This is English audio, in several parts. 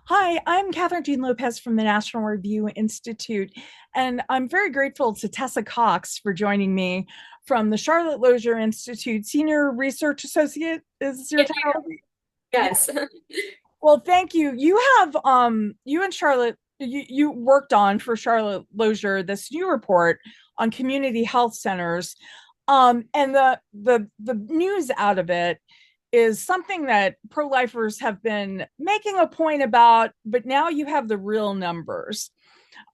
Hi, I'm Kathryn Jean Lopez from the National Review Institute, and I'm very grateful to Tessa Cox for joining me from the Charlotte Lozier Institute, Senior Research Associate. Is this your Yeah, title? Yeah. yes. Well, thank you. You and Charlotte, you worked on for Charlotte Lozier this new report on community health centers. And the news out of it is something that pro-lifers have been making a point about, but now you have the real numbers.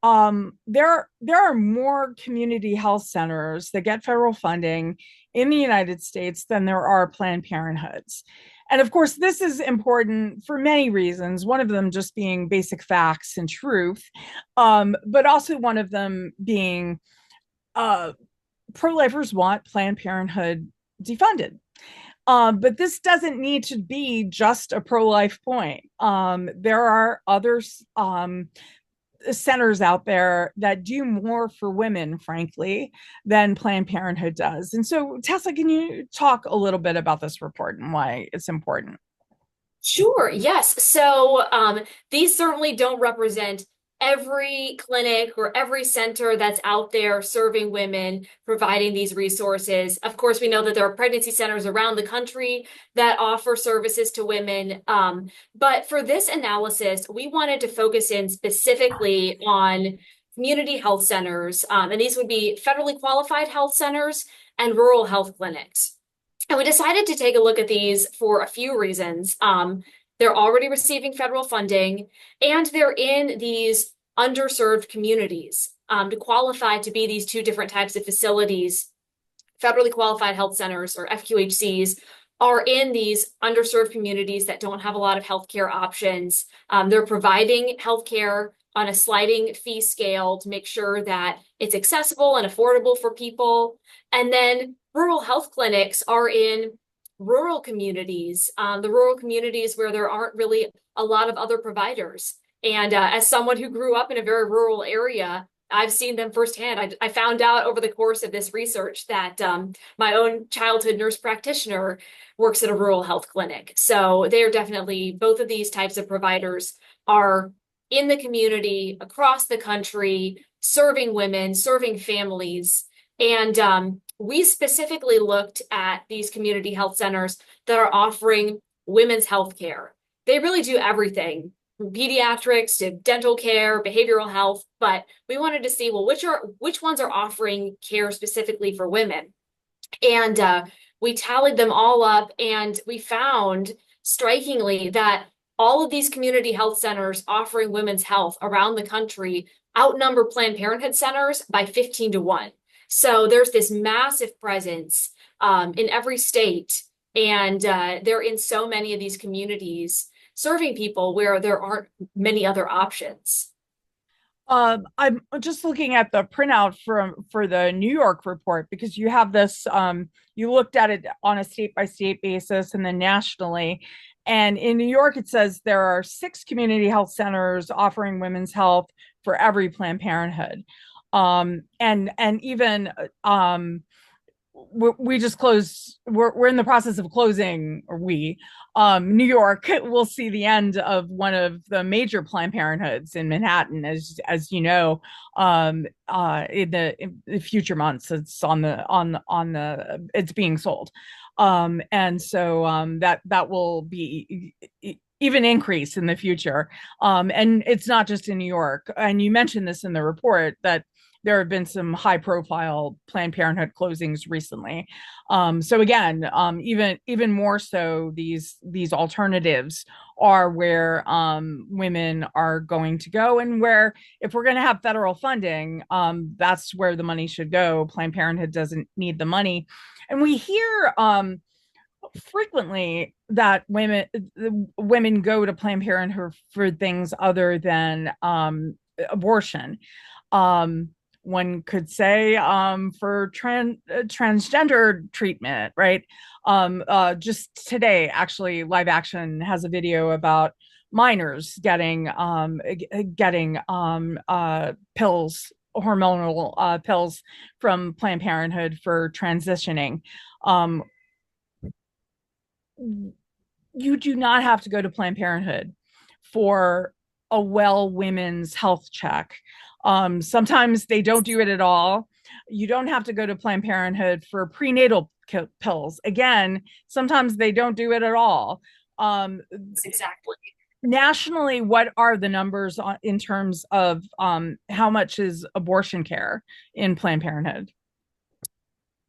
There are more community health centers that get federal funding in the United States than there are Planned Parenthoods. And of course, this is important for many reasons. One of them just being basic facts and truth, but also one of them being uh, pro-lifers want Planned Parenthood defunded. But this doesn't need to be just a pro-life point. There are other centers out there that do more for women, frankly, than Planned Parenthood does. And so, Tessa, can you talk a little bit about this report and why it's important? Sure, yes. These certainly don't represent every clinic or every center that's out there serving women, providing these resources. Of course, we know that there are pregnancy centers around the country that offer services to women. But for this analysis, we wanted to focus in specifically on community health centers, and these would be federally qualified health centers and rural health clinics. And we decided to take a look at these for a few reasons. They're already receiving federal funding, and they're in these underserved communities. To qualify to be these two different types of facilities, federally qualified health centers or FQHCs are in these underserved communities that don't have a lot of healthcare options. They're providing healthcare on a sliding fee scale to make sure that it's accessible and affordable for people. And then rural health clinics are in rural communities, the rural communities where there aren't really a lot of other providers. And as someone who grew up in a very rural area, I've seen them firsthand. I found out over the course of this research that my own childhood nurse practitioner works at a rural health clinic. So they are definitely, both of these types of providers are in the community across the country, serving women, serving families. And we specifically looked at these community health centers that are offering women's health care. They really do everything from pediatrics to dental care, behavioral health, but we wanted to see, well, which ones are offering care specifically for women? And we tallied them all up, and we found strikingly that all of these community health centers offering women's health around the country outnumber Planned Parenthood centers by 15 to 1. So there's this massive presence in every state, and they're in so many of these communities serving people where there aren't many other options. I'm just looking at the printout for the New York report because you have this. You looked at it on a state by state basis and then nationally. And in New York, it says there are 6 community health centers offering women's health for every Planned Parenthood. And even we just closed. We're in the process of closing, or we New York will see the end of one of the major Planned Parenthoods in Manhattan, as you know, in the future months. It's on the it's being sold, and so that will be even increase in the future. And it's not just in New York. And you mentioned this in the report that there have been some high profile Planned Parenthood closings recently. So again, even more so, these alternatives are where women are going to go, and where, if we're going to have federal funding, that's where the money should go. Planned Parenthood doesn't need the money, and we hear frequently that women go to Planned Parenthood for things other than abortion. Um, One could say for transgender treatment, right? Just today, actually, Live Action has a video about minors getting pills, hormonal pills from Planned Parenthood for transitioning. Um, you do not have to go to Planned Parenthood for a well women's health check. Sometimes they don't do it at all. You don't have to go to Planned Parenthood for prenatal pills. Again, sometimes they don't do it at all. Um, Exactly. Nationally, what are the numbers in terms of how much is abortion care in Planned Parenthood?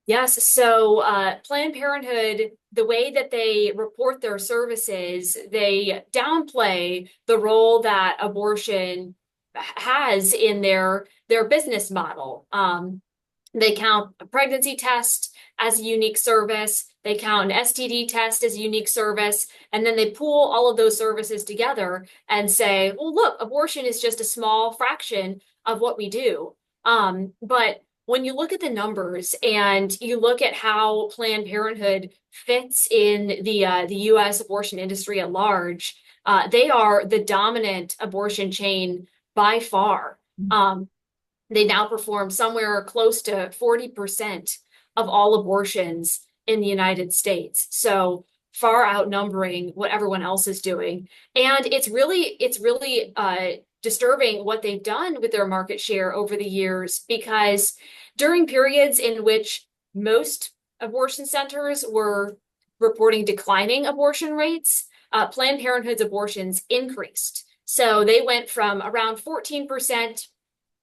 Yes, so Planned Parenthood, the way that they report their services, they downplay the role that abortion has in their business model. They count a pregnancy test as a unique service. They count an STD test as a unique service. And then they pool all of those services together and say, well, look, abortion is just a small fraction of what we do. But when you look at the numbers and you look at how Planned Parenthood fits in the U.S. abortion industry at large, they are the dominant abortion chain by far. Um, they now perform somewhere close to 40% of all abortions in the United States. So far outnumbering what everyone else is doing. And it's really disturbing what they've done with their market share over the years, because during periods in which most abortion centers were reporting declining abortion rates, Planned Parenthood's abortions increased. So they went from around 14%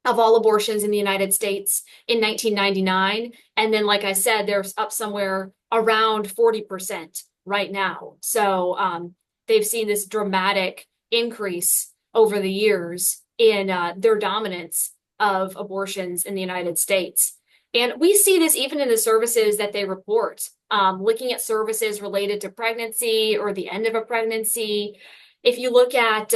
of all abortions in the United States in 1999. And then, like I said, they're up somewhere around 40% right now. So they've seen this dramatic increase over the years in their dominance of abortions in the United States. And we see this even in the services that they report, looking at services related to pregnancy or the end of a pregnancy. If you look at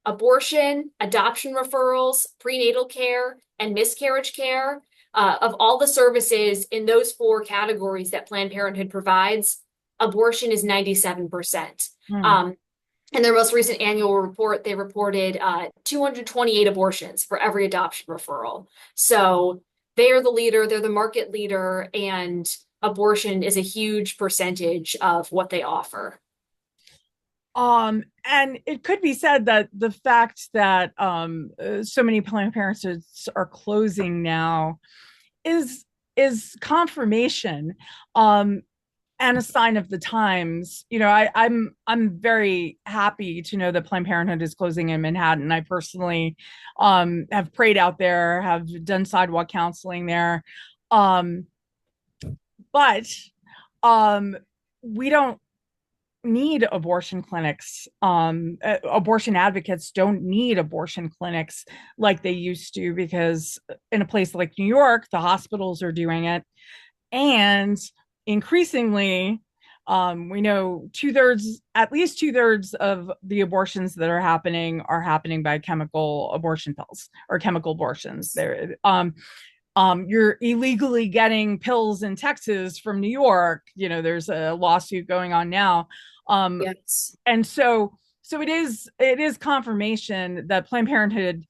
abortion, adoption referrals, prenatal care, and miscarriage care, of all the services in those four categories that Planned Parenthood provides, abortion is 97%. Hmm. Um, in their most recent annual report, they reported 228 abortions for every adoption referral. So they are the leader, they're the market leader, and abortion is a huge percentage of what they offer. And it could be said that the fact that so many Planned Parenthoods are closing now is confirmation, um, and a sign of the times. You know, I'm very happy to know that Planned Parenthood is closing in Manhattan. I personally have prayed out there, have done sidewalk counseling there, um, but um, we don't need abortion clinics. Abortion advocates don't need abortion clinics like they used to, because in a place like New York, the hospitals are doing it. And increasingly, we know at least two-thirds of the abortions that are happening by chemical abortion pills or chemical abortions. You're illegally getting pills in Texas from New York. You know, there's a lawsuit going on now. Um, Yes. and so it is confirmation that Planned Parenthood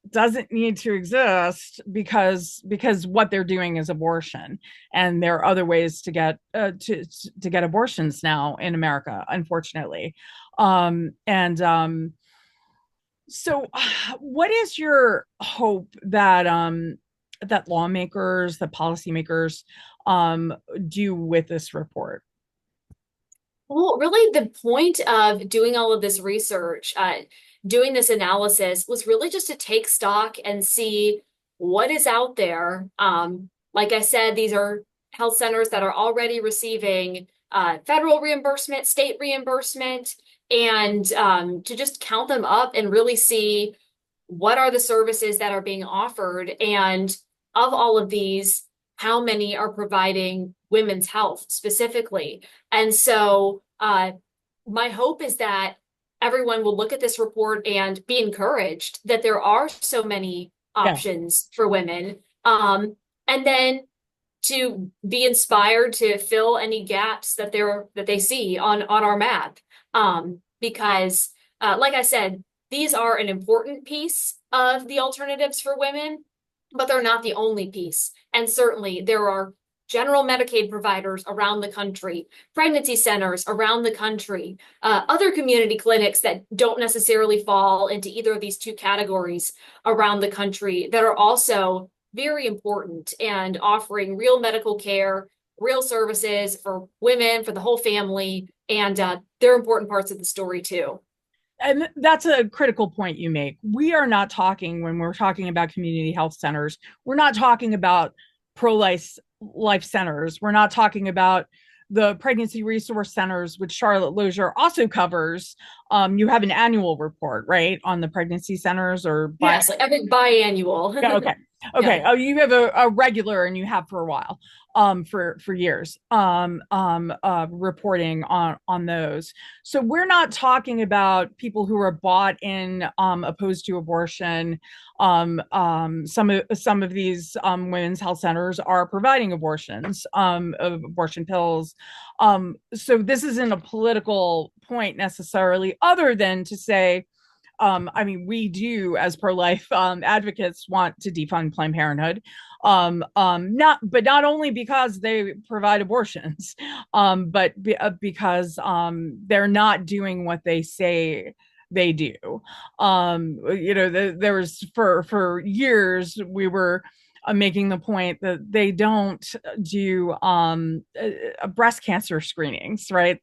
doesn't need to exist, because what they're doing is abortion, and there are other ways to get to get abortions now in America, unfortunately. And So, what is your hope that that lawmakers, the policymakers, do with this report? Well, really, the point of doing all of this research, doing this analysis, was really just to take stock and see what is out there. Like I said, these are health centers that are already receiving federal reimbursement, state reimbursement, and to just count them up and really see what are the services that are being offered. And of all of these, how many are providing women's health specifically? And so my hope is that everyone will look at this report and be encouraged that there are so many Yeah. options for women. And then to be inspired to fill any gaps that they see on our map. Because like I said, these are an important piece of the alternatives for women, but they're not the only piece. And certainly there are general Medicaid providers around the country, pregnancy centers around the country, other community clinics that don't necessarily fall into either of these two categories around the country that are also very important and offering real medical care, real services for women, for the whole family, and they're important parts of the story too. And that's a critical point you make. We are not talking, when we're talking about community health centers, we're not talking about pro life centers. We're not talking about the pregnancy resource centers, which Charlotte Lozier also covers. You have an annual report, right, on the pregnancy centers, or by, Yes, like every biannual. yeah, okay. Yeah. Okay. Oh, you have a regular, and you have for a while, for years, reporting on those. So we're not talking about people who are bought in, opposed to abortion. Some of these women's health centers are providing abortions, of abortion pills. So this isn't a political point necessarily, other than to say, I mean, we do, as pro-life advocates, want to defund Planned Parenthood. Not only because they provide abortions, because they're not doing what they say they do. There was, for years, we were making the point that they don't do breast cancer screenings, right?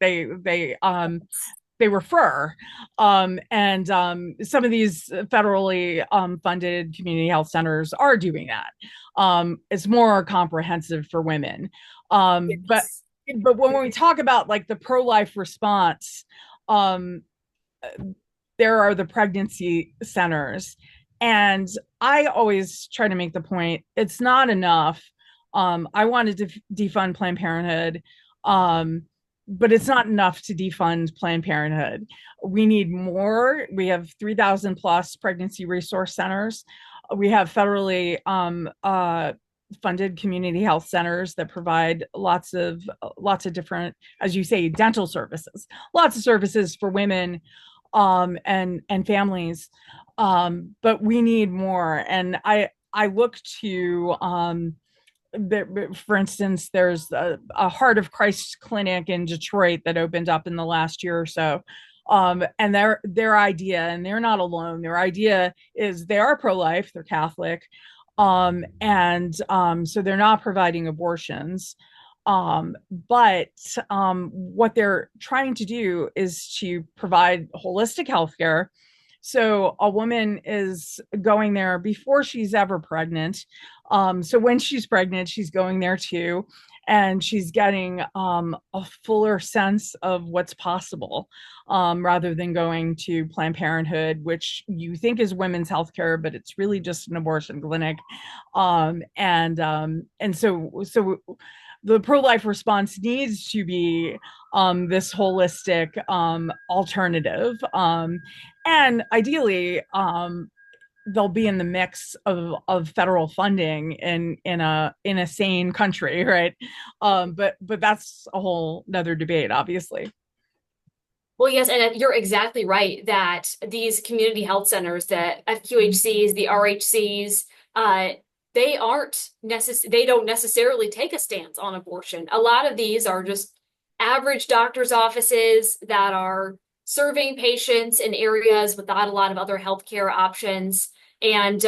They refer, and some of these federally funded community health centers are doing that. It's more comprehensive for women, but Yes. when we talk about like the pro-life response, um, there are the pregnancy centers, and I always try to make the point it's not enough. I wanted to defund Planned Parenthood, um, but it's not enough to defund Planned Parenthood. We need more. We have 3,000 plus pregnancy resource centers. We have federally funded community health centers that provide lots of different, as you say, dental services, lots of services for women, and families. But we need more. And I look to, for instance, there's a Heart of Christ clinic in Detroit that opened up in the last year or so. And their idea, and they're not alone, their idea is they are pro-life, they're Catholic, and so they're not providing abortions. But what they're trying to do is to provide holistic healthcare. So a woman is going there before she's ever pregnant. So when she's pregnant, she's going there too. And she's getting a fuller sense of what's possible, rather than going to Planned Parenthood, which you think is women's healthcare, but it's really just an abortion clinic. And so the pro-life response needs to be this holistic alternative, and ideally, they'll be in the mix of federal funding in a sane country, right? But that's a whole nother debate, obviously. Well, yes, and you're exactly right that these community health centers, the FQHCs, the RHCs, uh, they don't necessarily take a stance on abortion. A lot of these are just average doctor's offices that are serving patients in areas without a lot of other healthcare options. And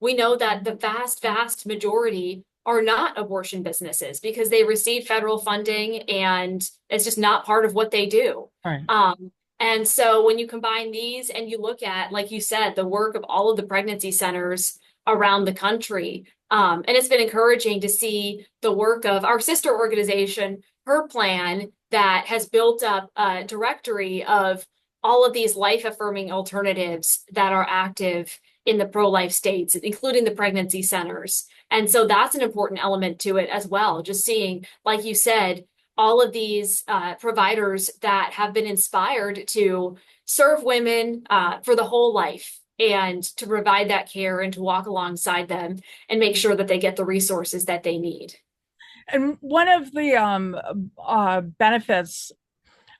we know that the vast, vast majority are not abortion businesses because they receive federal funding and it's just not part of what they do. All right. And so when you combine these and you look at, like you said, the work of all of the pregnancy centers around the country, and it's been encouraging to see the work of our sister organization, Her Plan, that has built up a directory of all of these life-affirming alternatives that are active in the pro-life states, including the pregnancy centers. And so that's an important element to it as well. Just seeing, like you said, all of these providers that have been inspired to serve women for the whole life and to provide that care and to walk alongside them and make sure that they get the resources that they need. And one of the benefits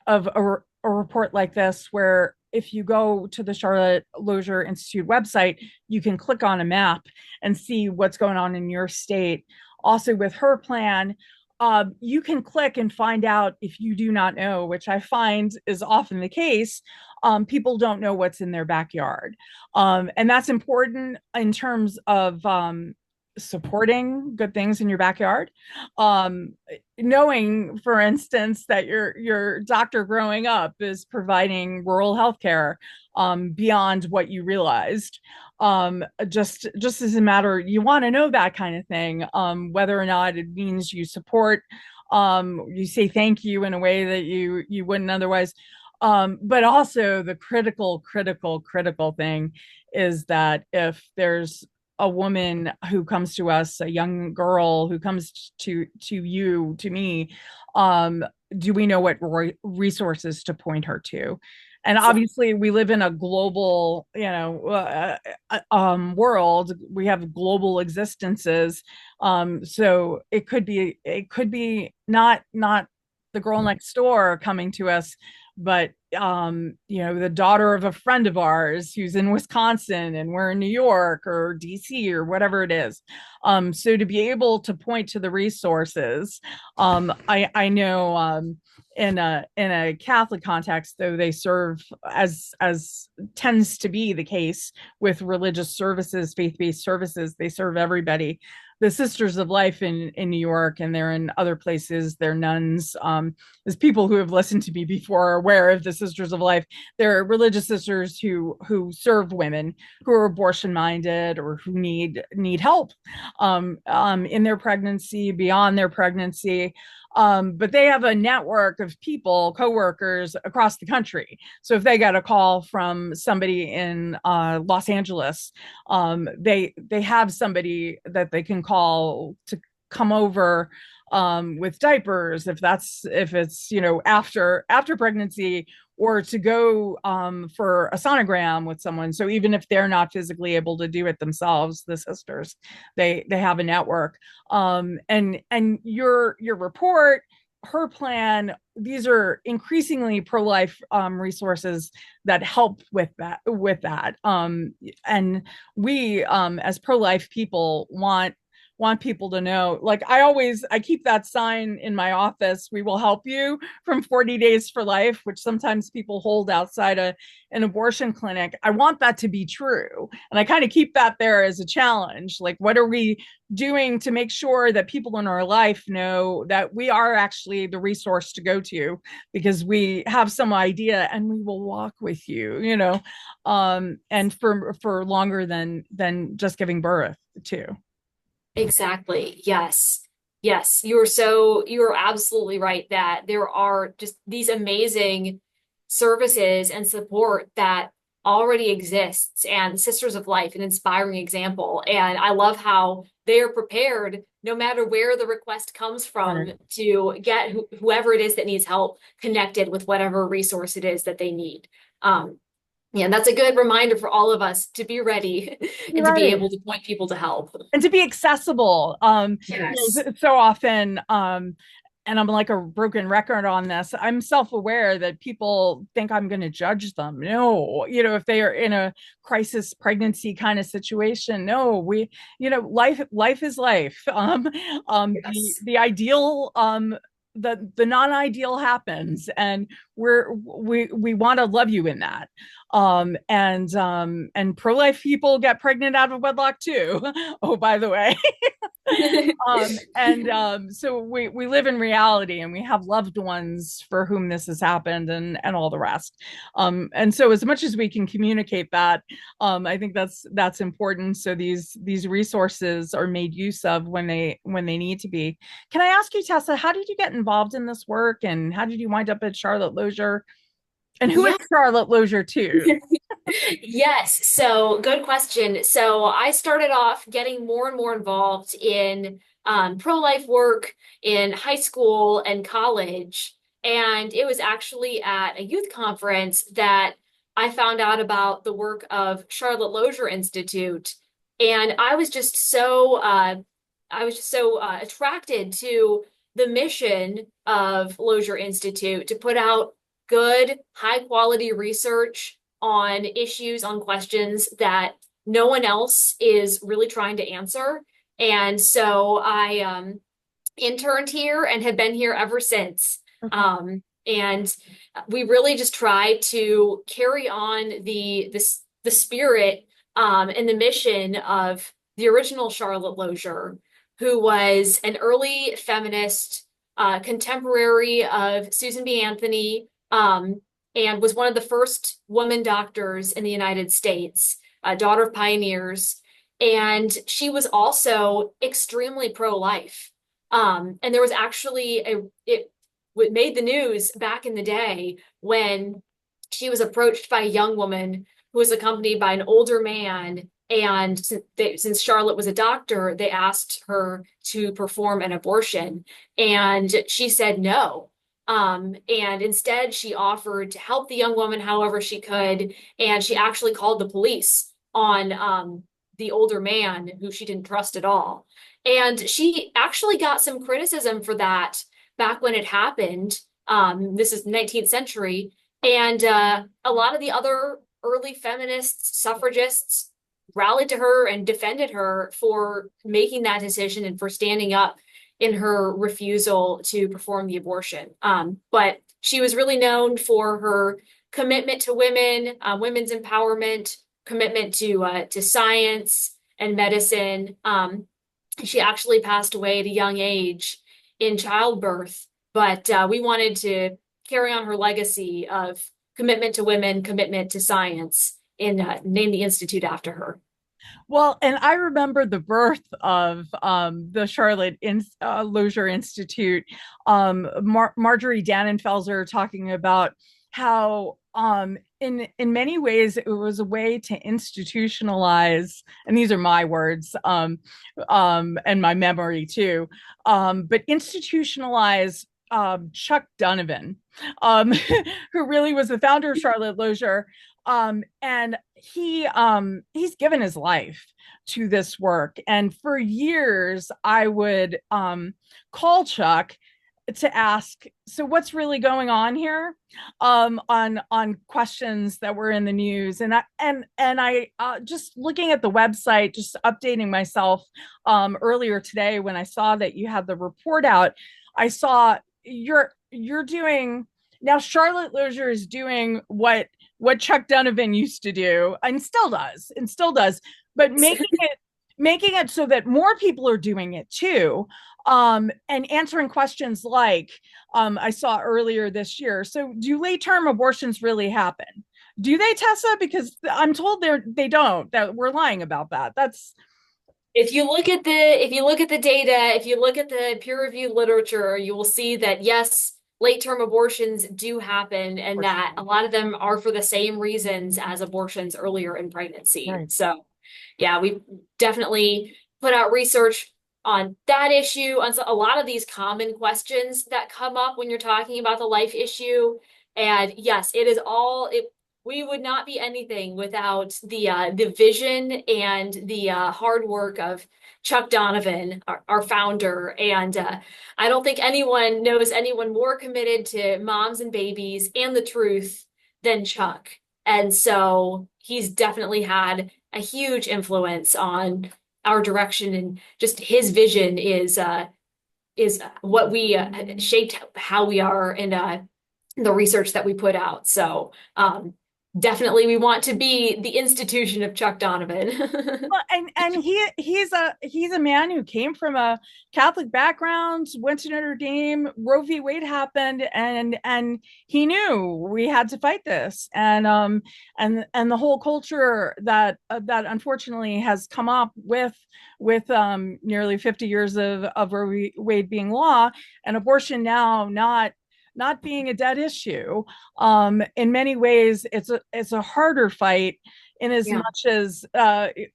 of a report like this, where if you go to the Charlotte Lozier Institute website, you can click on a map and see what's going on in your state. also with her plan, you can click and find out if you do not know, which I find is often the case. People don't know what's in their backyard. And that's important in terms of supporting good things in your backyard. Um, Knowing, for instance, that your doctor growing up is providing rural healthcare beyond what you realized. Just as a matter, you want to know that kind of thing, whether or not it means you support, you say thank you in a way that you wouldn't otherwise. But also the critical thing is that if there's a woman who comes to us, a young girl who comes to me, um, do we know what resources to point her to? And obviously, we live in a global, world. We have global existences, so it could be not the girl next door coming to us, but the daughter of a friend of ours who's in Wisconsin and we're in New York or DC or whatever it is. So to be able to point to the resources, I know in a Catholic context, though they serve as tends to be the case with religious services, faith-based services, they serve everybody. The Sisters of Life in New York, and they're in other places, they're nuns. As people who have listened to me before are aware of the Sisters of Life, they're religious sisters who serve women who are abortion minded or who need help in their pregnancy, beyond their pregnancy. But they have a network of people, coworkers across the country. So if they got a call from somebody in Los Angeles, they have somebody that they can call to come over with diapers, if it's after pregnancy, or to go for a sonogram with someone. So even if they're not physically able to do it themselves, the sisters, they have a network. And your report, her plan, these are increasingly pro-life resources that help with that. And we as pro-life people want people to know, like I keep that sign in my office, we will help you, from 40 days for life, which sometimes people hold outside an abortion clinic. I want that to be true, and I kind of keep that there as a challenge, like what are we doing to make sure that people in our life know that we are actually the resource to go to, because we have some idea and we will walk with and for longer than just giving birth too. Exactly. Yes. Yes. You are absolutely right that there are just these amazing services and support that already exists, and Sisters of Life, an inspiring example. And I love how they are prepared, no matter where the request comes from, to get whoever it is that needs help connected with whatever resource it is that they need. Yeah, and that's a good reminder for all of us to be ready and to be Right. able to point people to help. And to be accessible. Yes. So often, and I'm like a broken record on this, I'm self-aware that people think I'm going to judge them. No, if they are in a crisis pregnancy kind of situation, no, life is life. Yes. The ideal, the non-ideal happens, and we want to love you in that. And pro-life people get pregnant out of wedlock too. Oh, by the way. And so we live in reality, and we have loved ones for whom this has happened, and all the rest. And so as much as we can communicate that, I think that's important, so these resources are made use of when they need to be. Can I ask you, Tessa, how did you get involved in this work, and how did you wind up at Charlotte Lozier? And who is Yeah. Charlotte Lozier too? Yes. So good question. So I started off getting more and more involved in pro-life work in high school and college. And it was actually at a youth conference that I found out about the work of Charlotte Lozier Institute. And I was just so attracted to the mission of Lozier Institute to put out good, high quality research on issues, on questions that no one else is really trying to answer. And so I interned here and have been here ever since. Okay. And we really just try to carry on the spirit and the mission of the original Charlotte Lozier, who was an early feminist, contemporary of Susan B. Anthony, and was one of the first woman doctors in the United States, a daughter of pioneers. And she was also extremely pro-life. And there was actually it made the news back in the day when she was approached by a young woman who was accompanied by an older man. And since Charlotte was a doctor, they asked her to perform an abortion. And she said no. And instead, she offered to help the young woman however she could. And she actually called the police on the older man who she didn't trust at all. And she actually got some criticism for that back when it happened. This is 19th century. And a lot of the other early feminists, suffragists rallied to her and defended her for making that decision and for standing up in her refusal to perform the abortion. But she was really known for her commitment to women, women's empowerment, commitment to science and medicine. She actually passed away at a young age in childbirth, but we wanted to carry on her legacy of commitment to women, commitment to science, and name the institute after her. Well, and I remember the birth of the Lozier Institute. Marjorie Dannenfelser talking about how, in many ways, it was a way to institutionalize, and these are my words, and my memory too, but institutionalize Chuck Donovan, who really was the founder of Charlotte Lozier. And he's given his life to this work. And for years, I would call Chuck to ask, so what's really going on here, on questions that were in the news. And I just looking at the website, just updating myself earlier today when I saw that you had the report out. I saw you're doing now. Charlotte Lozier is doing what Chuck Donovan used to do and still does, but making it so that more people are doing it too, and answering questions like, I saw earlier this year. So, do late term abortions really happen? Do they, Tessa? Because I'm told they don't. That we're lying about that. That's If you look at the data, if you look at the peer-reviewed literature, you will see that yes, late-term abortions do happen, and that a lot of them are for the same reasons as abortions earlier in pregnancy. right. So, yeah, we definitely put out research on that issue, on a lot of these common questions that come up when you're talking about the life issue. And yes, it is all it. We would not be anything without the vision and the hard work of Chuck Donovan, our founder. And I don't think anyone knows anyone more committed to moms and babies and the truth than Chuck. And so he's definitely had a huge influence on our direction, and just his vision is what we shaped how we are, and the research that we put out. So definitely we want to be the institution of Chuck Donovan. Well, and he's a man who came from a Catholic background, went to Notre Dame. Roe v. Wade happened, and he knew we had to fight this, and the whole culture that unfortunately has come up with nearly 50 years of Roe v. Wade being law, and abortion now not being a dead issue. In many ways, it's a harder fight, in as Yeah. much as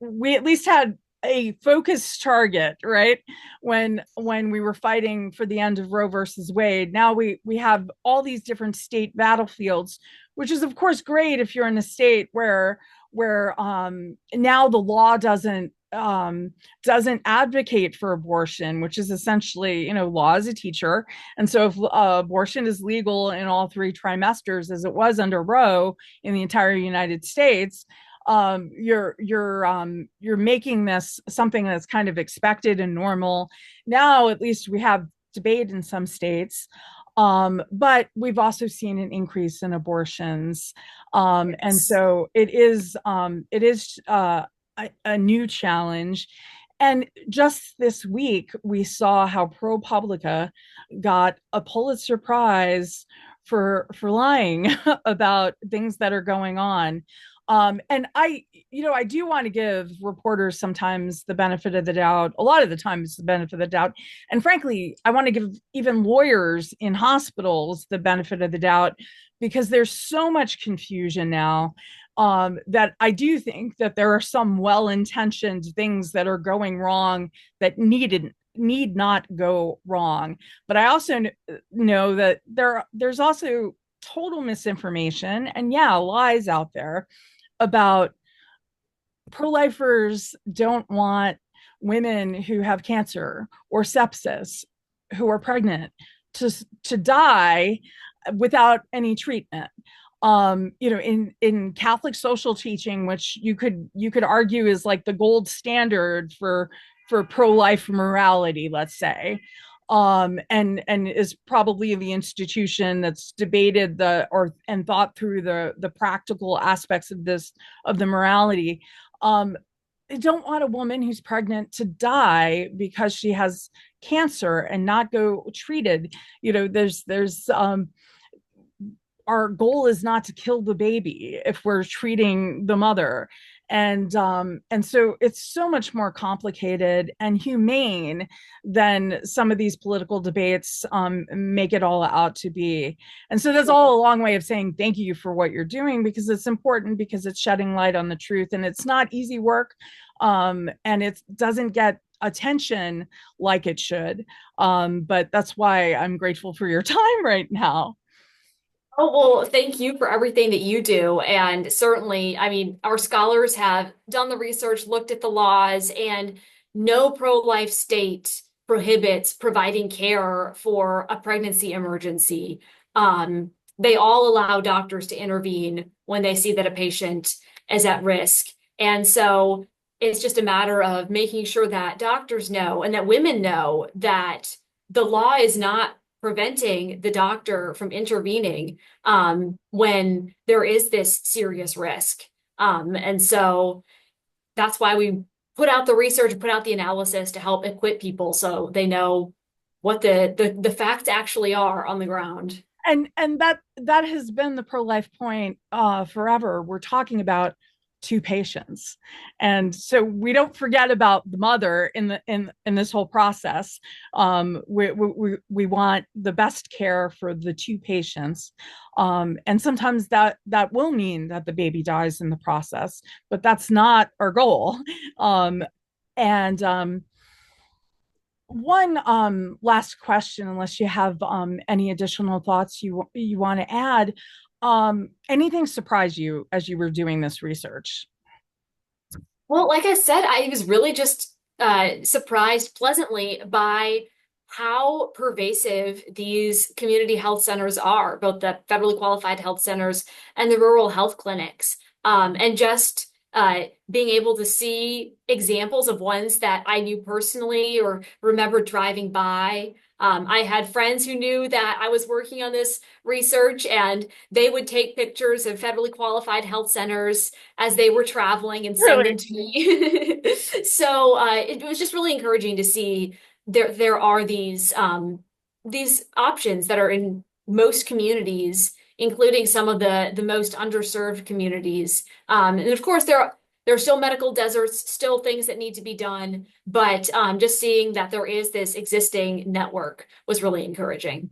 we at least had a focused target, right? When we were fighting for the end of Roe versus Wade. Now we have all these different state battlefields, which is of course great if you're in a state where now the law doesn't advocate for abortion, which is essentially, law is a teacher. And so if abortion is legal in all three trimesters, as it was under Roe in the entire United States, You're making this something that's kind of expected and normal. Now, at least we have debate in some states. But we've also seen an increase in abortions. And Yes. so it is a new challenge. And just this week, we saw how ProPublica got a Pulitzer Prize for lying about things that are going on. And I do want to give reporters sometimes the benefit of the doubt. A lot of the times, the benefit of the doubt. And frankly, I want to give even lawyers in hospitals the benefit of the doubt because there's so much confusion now, that I do think that there are some well-intentioned things that are going wrong that need not go wrong. But I also know that there's also total misinformation and, yeah, lies out there about pro-lifers don't want women who have cancer or sepsis who are pregnant to die without any treatment. In Catholic social teaching, which you could argue is like the gold standard for pro-life morality, let's say, and is probably the institution that's debated and thought through the practical aspects of the morality. I don't want a woman who's pregnant to die because she has cancer and not go treated. There's Our goal is not to kill the baby if we're treating the mother. And so it's so much more complicated and humane than some of these political debates make it all out to be. And so that's all a long way of saying thank you for what you're doing, because it's important, because it's shedding light on the truth, and it's not easy work, and it doesn't get attention like it should. But that's why I'm grateful for your time right now. Oh, well, thank you for everything that you do. And certainly, I mean, our scholars have done the research, looked at the laws, and no pro-life state prohibits providing care for a pregnancy emergency. They all allow doctors to intervene when they see that a patient is at risk. And so it's just a matter of making sure that doctors know and that women know that the law is not preventing the doctor from intervening when there is this serious risk. And so that's why we put out the research, put out the analysis to help equip people so they know what the facts actually are on the ground. And that has been the pro-life point forever. We're talking about two patients, and so we don't forget about the mother in this whole process. We want the best care for the two patients, and sometimes that will mean that the baby dies in the process, but that's not our goal. And One last question, unless you have any additional thoughts you want to add. Anything surprise you as you were doing this research? Well, like I said, I was really just surprised pleasantly by how pervasive these community health centers are, both the federally qualified health centers and the rural health clinics. And just being able to see examples of ones that I knew personally or remember driving by. I had friends who knew that I was working on this research, and they would take pictures of federally qualified health centers as they were traveling and send Really? them to me. So it was just really encouraging to see there are these options that are in most communities, including some of the most underserved communities. And of course, there are still medical deserts, still things that need to be done, but just seeing that there is this existing network was really encouraging.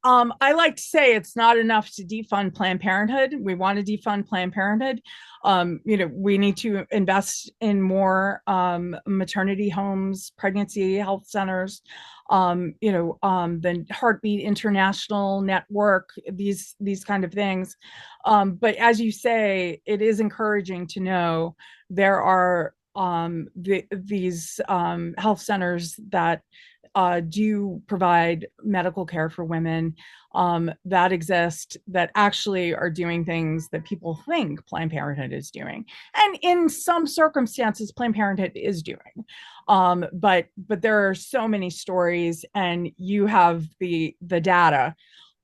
I like to say it's not enough to defund Planned Parenthood. We want to defund Planned Parenthood. We need to invest in more maternity homes, pregnancy health centers, the Heartbeat International Network, these kind of things. But as you say, it is encouraging to know there are these health centers that do provide medical care for women that exist that actually are doing things that people think Planned Parenthood is doing, and in some circumstances, Planned Parenthood is doing. But there are so many stories, and you have the data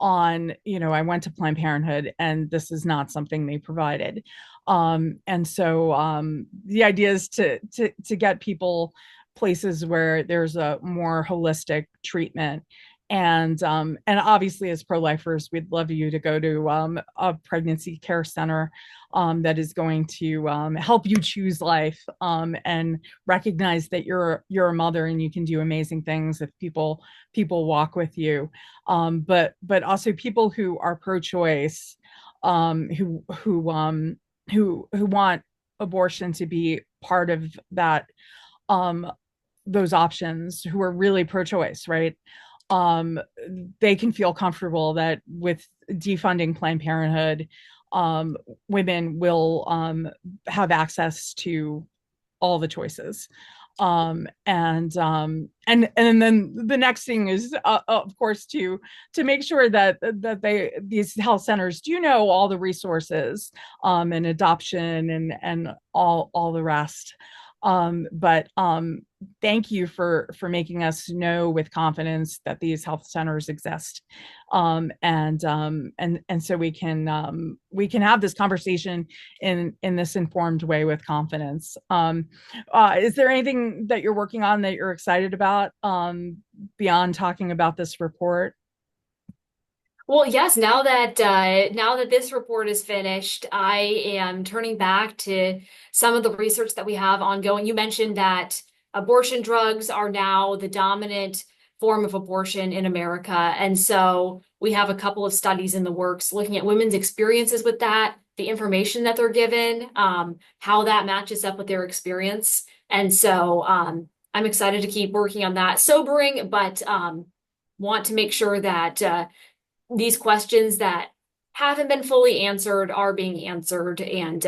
on, I went to Planned Parenthood and this is not something they provided. And so the idea is to get people places where there's a more holistic treatment. And obviously, as pro-lifers, we'd love you to go to a pregnancy care center that is going to help you choose life, and recognize that you're a mother and you can do amazing things if people walk with you. But also people who are pro-choice, who want abortion to be part of that, um, those options, who are really pro-choice, right? um, they can feel comfortable that with defunding Planned Parenthood, um, women will have access to all the choices. And then the next thing is, of course, to make sure that these health centers do know all the resources, and adoption and all the rest. But thank you for making us know with confidence that these health centers exist, and so we can have this conversation in this informed way with confidence. Is there anything that you're working on that you're excited about, beyond talking about this report? Well, yes, now that this report is finished, I am turning back to some of the research that we have ongoing. You mentioned that abortion drugs are now the dominant form of abortion in America. And so we have a couple of studies in the works looking at women's experiences with that, the information that they're given, how that matches up with their experience. And so I'm excited to keep working on that. Sobering, but want to make sure that these questions that haven't been fully answered are being answered, and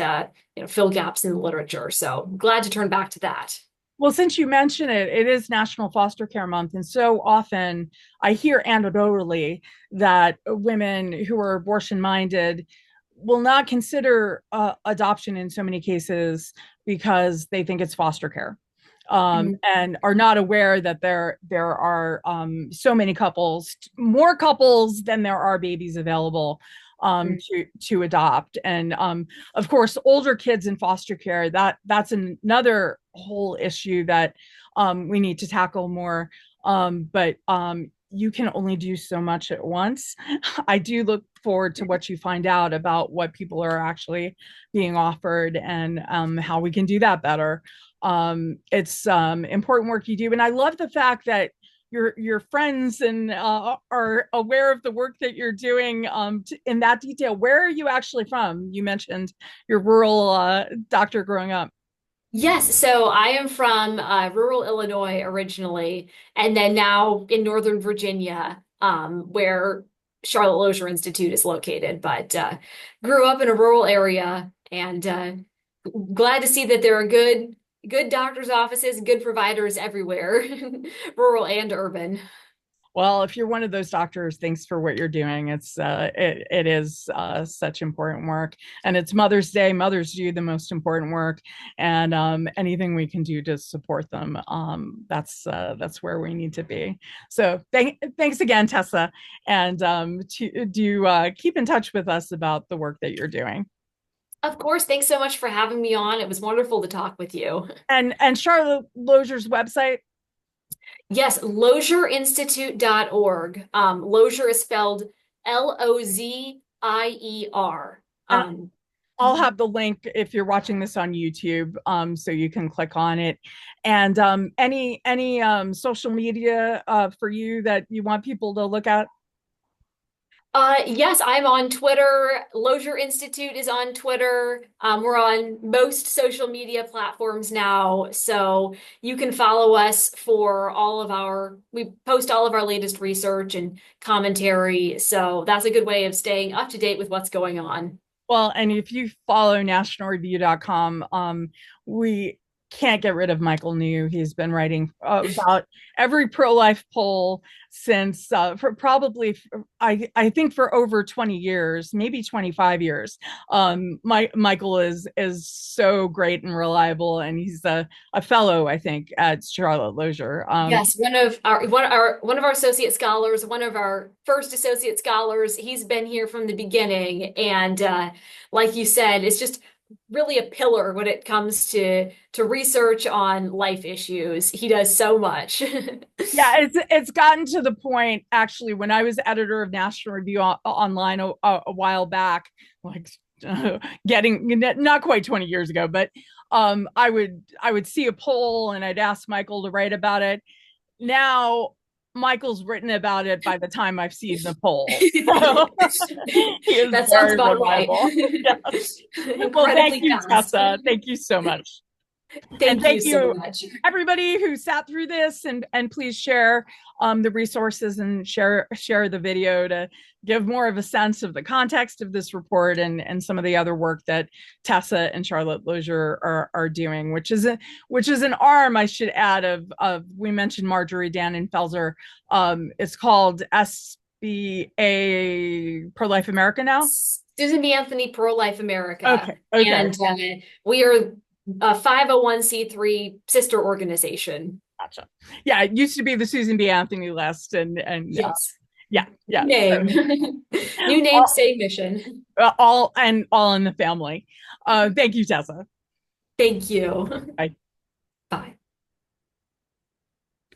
fill gaps in the literature. So glad to turn back to that. Well, since you mention it, it is National Foster Care Month, and so often I hear anecdotally that women who are abortion minded will not consider adoption in so many cases because they think it's foster care, Mhm. and are not aware that there are so many couples, more couples than there are babies available to adopt. And of course, older kids in foster care, that's another whole issue that we need to tackle more. But you can only do so much at once. I do look forward to what you find out about what people are actually being offered, and how we can do that better. It's important work you do, and I love the fact that your friends and are aware of the work that you're doing in that detail. Where are you actually from? You mentioned your rural doctor growing up. Yes, so I am from rural Illinois originally, and then now in Northern Virginia, where Charlotte Lozier Institute is located. But grew up in a rural area, and glad to see that there are good doctors' offices, good providers everywhere, rural and urban. Well, if you're one of those doctors, thanks for what you're doing. It is such important work, and it's Mother's Day. Mothers do the most important work, and anything we can do to support them, that's where we need to be. So thanks again, Tessa, and to do keep in touch with us about the work that you're doing. Of course, thanks so much for having me on. It was wonderful to talk with you. And Charlotte Lozier's website. Yes, lozierinstitute.org. Lozier is spelled Lozier. And Um, I'll have the link if you're watching this on YouTube, so you can click on it. And any social media for you that you want people to look at? yes, I'm on Twitter. Lozier Institute is on Twitter. We're on most social media platforms now, so you can follow us for we post all of our latest research and commentary. So that's a good way of staying up to date with what's going on. Well, and if you follow nationalreview.com, we can't get rid of Michael New. He's been writing about every pro-life poll since for probably I think for over 20 years, maybe 25 years. Michael is so great and reliable, and he's a fellow, I think, at Charlotte Lozier. Yes, one of our associate scholars, one of our first associate scholars. He's been here from the beginning, and like you said, it's just really a pillar when it comes to research on life issues. He does so much. Yeah, it's gotten to the point actually when I was editor of National Review Online a while back, like getting not quite 20 years ago, but I would see a poll and I'd ask Michael to write about it. Now Michael's written about it by the time I've seen the poll. So he is That sounds very about right. reliable. Yeah. Well, thank Incredibly you, fast. Tessa. Thank you so much. And Thank you thank so you much. everybody who sat through this, and please share the resources and share the video to give more of a sense of the context of this report and some of the other work that Tessa and Charlotte Lozier are doing, which is an arm, I should add, of we mentioned Marjorie Dannenfelser. It's called SBA Pro-Life America now. Susan B. Anthony, Pro-Life America. Okay. And we are a 501(c)(3) sister organization. Gotcha. Yeah, it used to be the Susan B. Anthony list, and Yes. yeah. Name. New name, same mission. All in the family. Thank you, Tessa. Thank you. Bye.